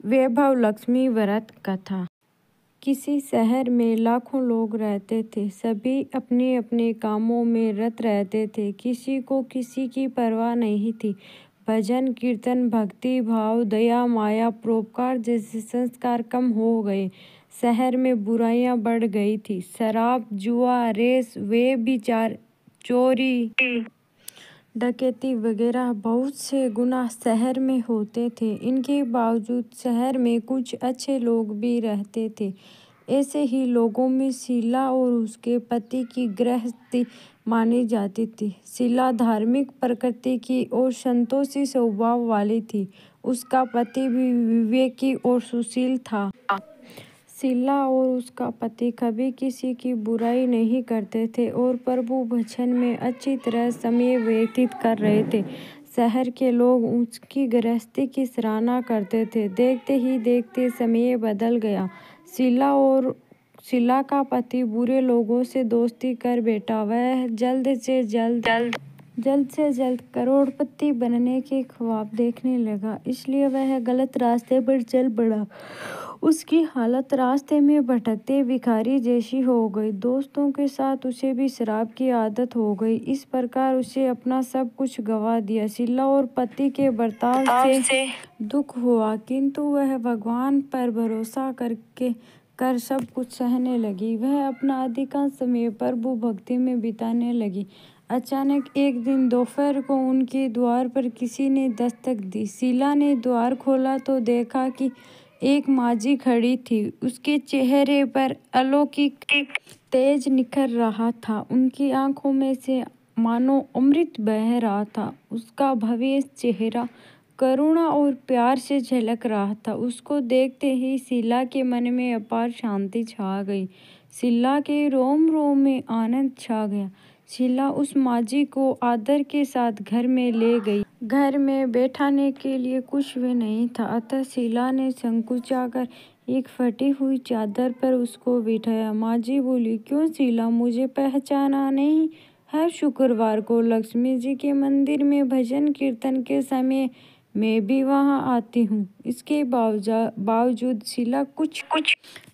वैभव लक्ष्मी व्रत कथा। किसी शहर में लाखों लोग रहते थे। सभी अपने अपने कामों में रत रहते थे। किसी को किसी की परवाह नहीं थी। भजन कीर्तन, भक्ति भाव, दया माया, परोपकार जैसे संस्कार कम हो गए। शहर में बुराइयां बढ़ गई थी। शराब, जुआ, रेस, व्यभिचार, चोरी, डकैती वगैरह बहुत से गुनाह शहर में होते थे। इनके बावजूद शहर में कुछ अच्छे लोग भी रहते थे। ऐसे ही लोगों में शीला और उसके पति की गृहस्थी मानी जाती थी। शीला धार्मिक प्रकृति की और संतोषी स्वभाव वाली थी। उसका पति भी विवेकी और सुशील था। शीला और उसका पति कभी किसी की बुराई नहीं करते थे और प्रभु भजन में अच्छी तरह समय व्यतीत कर रहे थे। शहर के लोग उसकी गृहस्थी की सराहना करते थे। देखते ही देखते समय बदल गया। शीला का पति बुरे लोगों से दोस्ती कर बैठा। वह जल्द से जल्द करोड़पति बनने के ख्वाब देखने लगा। इसलिए वह गलत रास्ते पर चल पड़ा। उसकी हालत रास्ते में भटकते भिखारी जैसी हो गई। दोस्तों के साथ उसे भी शराब की आदत हो गई। इस प्रकार उसे अपना सब कुछ गंवा दिया। शीला और पति के बर्ताव से दुख हुआ, किंतु वह भगवान पर भरोसा कर सब कुछ सहने लगी। वह अपना अधिकांश समय प्रभु भक्ति में बिताने लगी। अचानक एक दिन दोपहर को उनके द्वार पर किसी ने दस्तक दी। शीला ने द्वार खोला तो देखा कि एक माजी खड़ी थी। उसके चेहरे पर अलौकिक तेज निखर रहा था। उनकी आंखों में से मानो अमृत बह रहा था। उसका भव्य चेहरा करुणा और प्यार से झलक रहा था। उसको देखते ही शीला के मन में अपार शांति छा गई। शीला के रोम रोम में आनंद छा गया। शीला उस माजी को आदर के साथ घर में ले गई। घर में बैठाने के लिए कुछ भी नहीं था, अतः शीला ने संकुचाकर एक फटी हुई चादर पर उसको बिठाया। माजी बोली, क्यों शीला, मुझे पहचाना नहीं? हर शुक्रवार को लक्ष्मी जी के मंदिर में भजन कीर्तन के समय मैं भी वहां आती हूँ। इसके बावजूद शीला कुछ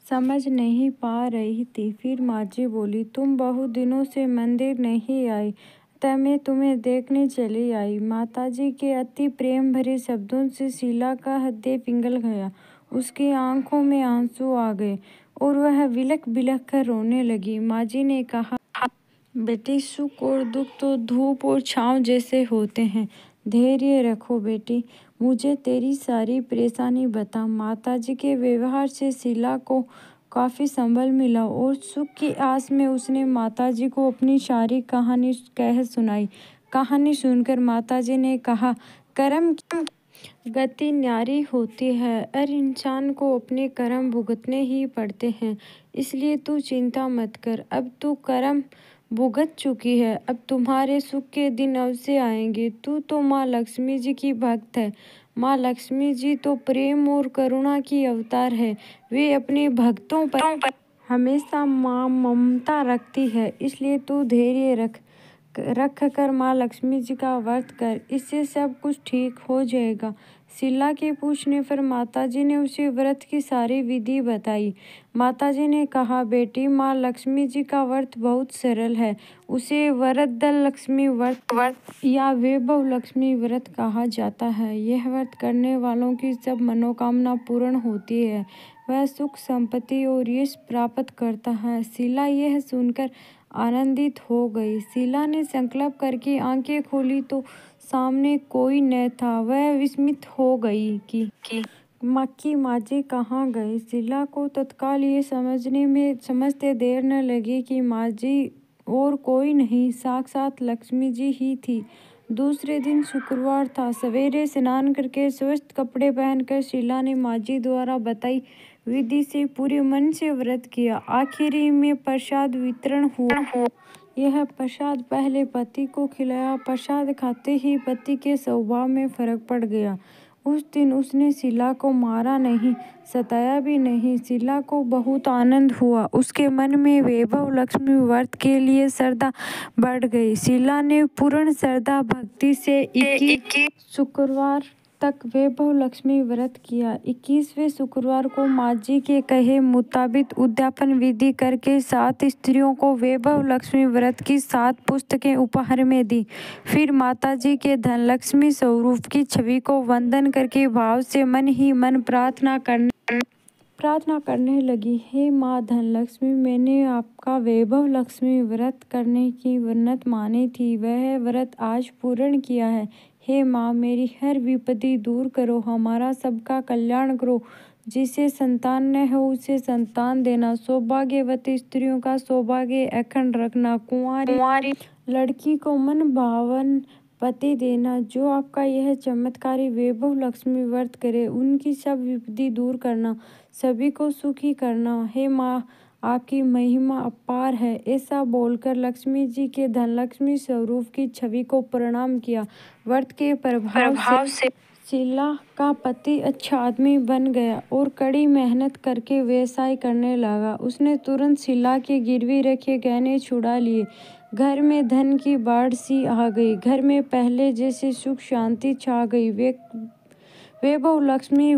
समझ नहीं पा रही थी। फिर माजी बोली, तुम बहुत दिनों से मंदिर नहीं आई, तब मैं तुम्हें देखने चली आई। माताजी के अति प्रेम भरे शब्दों से शीला का हृदय पिघल गया। उसकी आंखों में आंसू आ गए और वह बिलख बिलख कर रोने लगी। माजी ने कहा, बेटी, सुख और दुख तो धूप और छांव जैसे होते हैं। धैर्य रखो बेटी, मुझे तेरी सारी परेशानी बता। माताजी के व्यवहार से शीला को काफी संबल मिला और सुख की आस में उसने माताजी को अपनी सारी कहानी कह सुनाई। कहानी सुनकर माताजी ने कहा, कर्म की गति न्यारी होती है और इंसान को अपने कर्म भुगतने ही पड़ते हैं। इसलिए तू चिंता मत कर। अब तू कर्म भुगत चुकी है। अब तुम्हारे सुख के दिन अवश्य आएंगे। तू तो माँ लक्ष्मी जी की भक्त है। माँ लक्ष्मी जी तो प्रेम और करुणा की अवतार है। वे अपने भक्तों पर हमेशा माँ ममता रखती है। इसलिए तू धैर्य रख कर माँ लक्ष्मी जी का व्रत कर। इससे सब कुछ ठीक हो जाएगा। शीला के पूछने पर माताजी ने उसे व्रत की सारी विधि बताई। माताजी ने कहा, बेटी, माँ लक्ष्मी जी का व्रत बहुत सरल है। उसे वरद लक्ष्मी व्रत या वैभव लक्ष्मी व्रत कहा जाता है। यह व्रत करने वालों की सब मनोकामना पूर्ण होती है। वह सुख, संपत्ति और यश प्राप्त करता है। शीला यह सुनकर आनंदित हो गई। शीला ने संकल्प करके आंखें खोली तो सामने कोई न था। वह विस्मित हो गई कि माजी कहाँ गए। शीला को तत्काल ये समझते देर न लगी कि माजी और कोई नहीं, साक्षात लक्ष्मी जी ही थी। दूसरे दिन शुक्रवार था। सवेरे स्नान करके स्वस्थ कपड़े पहनकर शीला ने माजी द्वारा बताई विधि से पूरे मन से व्रत किया। आखिरी में प्रसाद वितरण हुआ। यह प्रसाद पहले पति को खिलाया। प्रसाद खाते ही पति के स्वभाव में फर्क पड़ गया। उस दिन उसने शीला को मारा नहीं, सताया भी नहीं। शीला को बहुत आनंद हुआ। उसके मन में वैभव लक्ष्मी व्रत के लिए श्रद्धा बढ़ गई। शीला ने पूर्ण श्रद्धा भक्ति से 21 शुक्रवार तक वैभव लक्ष्मी व्रत किया। 21वें शुक्रवार को माँ जी के कहे मुताबिक उद्यापन विधि करके 7 स्त्रियों को वैभव लक्ष्मी व्रत की 7 पुस्तकें उपहार में दी। फिर माता जी के धनलक्ष्मी स्वरूप की छवि को वंदन करके भाव से मन ही मन प्रार्थना करने लगी। हे माँ धनलक्ष्मी, मैंने आपका वैभव लक्ष्मी व्रत करने की मन्नत मानी थी, वह व्रत आज पूर्ण किया है। हे माँ, मेरी हर विपत्ति दूर करो, हमारा सबका कल्याण करो। जिसे संतान न हो उसे संतान देना, सौभाग्यवती स्त्रियों का सौभाग्य अखंड रखना, कुंवारी लड़की को मन भावन पति देना। जो आपका यह चमत्कारी वैभव लक्ष्मी व्रत करे उनकी सब विपत्ति दूर करना, सभी को सुखी करना। हे माँ, आपकी महिमा अपार है। ऐसा बोलकर लक्ष्मी जी के धनलक्ष्मी स्वरूप की छवि को प्रणाम किया। व्रत के प्रभाव से शीला का पति अच्छा आदमी बन गया और कड़ी मेहनत करके व्यवसाय करने लगा। उसने तुरंत शीला के गिरवी रखे गहने छुड़ा लिए। घर में धन की बाढ़ सी आ गई। घर में पहले जैसे सुख शांति छा गई। वैभव लक्ष्मी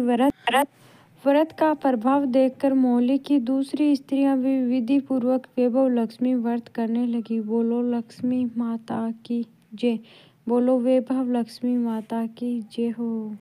व्रत का प्रभाव देखकर मोहल्ले की दूसरी स्त्रियां भी विधि पूर्वक वैभव लक्ष्मी व्रत करने लगी। बोलो लक्ष्मी माता की जय। बोलो वैभव लक्ष्मी माता की जय हो।